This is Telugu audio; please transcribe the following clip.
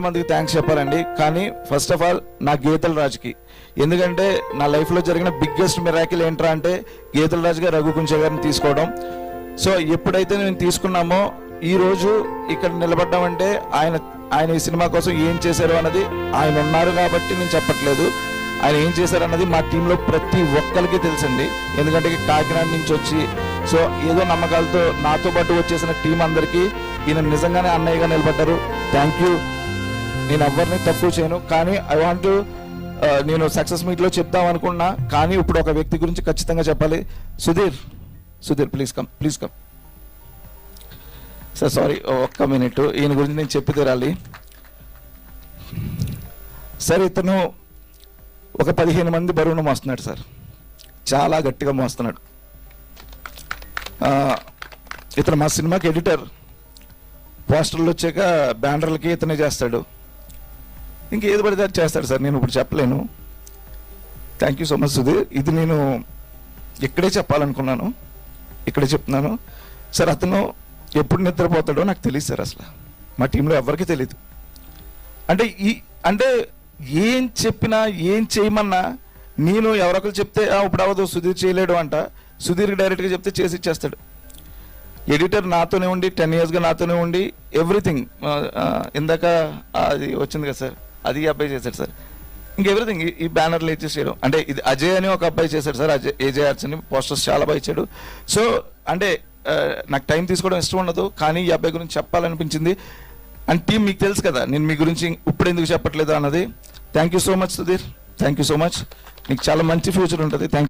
మందికి థ్యాంక్స్ చెప్పాలండి. కానీ ఫస్ట్ ఆఫ్ ఆల్ నా గీతల రాజుకి, ఎందుకంటే నా లైఫ్లో జరిగిన బిగ్గెస్ట్ మిరాకిల్ ఏంట్రా అంటే గీతల రాజు గారు రఘు కుంచ గారిని తీసుకోవడం. సో ఎప్పుడైతే నేను తీసుకున్నామో ఈరోజు ఇక్కడ నిలబడ్డామంటే ఆయన ఈ సినిమా కోసం ఏం చేశారు అన్నది, ఆయన ఉన్నారు కాబట్టి నేను చెప్పట్లేదు, ఆయన ఏం చేశారు అన్నది మా టీంలో ప్రతి ఒక్కరికి తెలుసండి. ఎందుకంటే కాకినాడ నుంచి వచ్చి సో ఏదో నమ్మకాలతో నాతో పాటు వచ్చేసిన టీం అందరికీ ఈయన నిజంగానే అన్నయ్యగా నిలబడ్డారు. Thank you. నేను ఎవరిని తక్కువ చేయను, కానీ ఐ వాంట్ నేను సక్సెస్ మీట్లో చెప్దాం అనుకున్నా, కానీ ఇప్పుడు ఒక వ్యక్తి గురించి ఖచ్చితంగా చెప్పాలి. Sudheer please come sir. Sorry, ఒక్క మినిట్, ఈయన గురించి నేను చెప్పి తీరాలి సార్. ఇతను ఒక 15 మంది బరువును మోస్తున్నాడు సార్, చాలా గట్టిగా మోస్తున్నాడు. ఇతను మా సినిమాకి ఎడిటర్, పోస్టర్లు వచ్చాక బ్యానర్లకి ఇతనే చేస్తాడు, ఇంకేది పడితే అది చేస్తాడు సార్. నేను ఇప్పుడు చెప్పలేను. Thank you so much Sudheer. ఇది నేను ఇక్కడే చెప్పాలనుకున్నాను, ఇక్కడే చెప్తున్నాను సార్. అతను ఎప్పుడు నిద్రపోతాడో నాకు తెలియదు సార్, అసలు మా టీంలో ఎవరికి తెలియదు. అంటే ఏం చెప్పినా ఏం చేయమన్నా నేను ఎవరొకరు చెప్తే ఇప్పుడు అవ్వదు సుధీర్ చేయలేడు అంట, సుధీర్కి డైరెక్ట్గా చెప్తే చేసి ఇచ్చేస్తాడు. ఎడిటర్ నాతోనే ఉండి 10 yearsగా నాతోనే ఉండి ఎవ్రీథింగ్. ఇందాక అది వచ్చింది కదా సార్, అది ఈ అబ్బాయి చేశాడు సార్. ఎవ్రీథింగ్ ఈ బ్యానర్లు ఇచ్చేసి చేయడం. అంటే ఇది అజయ్ అని ఒక అబ్బాయి చేశాడు సార్, ఏజే ఆర్ట్స్ అని, పోస్టర్స్ చాలా బాగా ఇచ్చాడు. సో అంటే నాకు టైం తీసుకోవడం ఇష్టం ఉండదు, కానీ ఈ అబ్బాయి గురించి చెప్పాలనిపించింది. అండ్ టీం మీకు తెలుసు కదా, నేను మీ గురించి ఇప్పుడు ఎందుకు చెప్పట్లేదు అన్నది. Thank you so much Sudheer, thank you so much. నీకు చాలా మంచి ఫ్యూచర్ ఉంటుంది. థ్యాంక్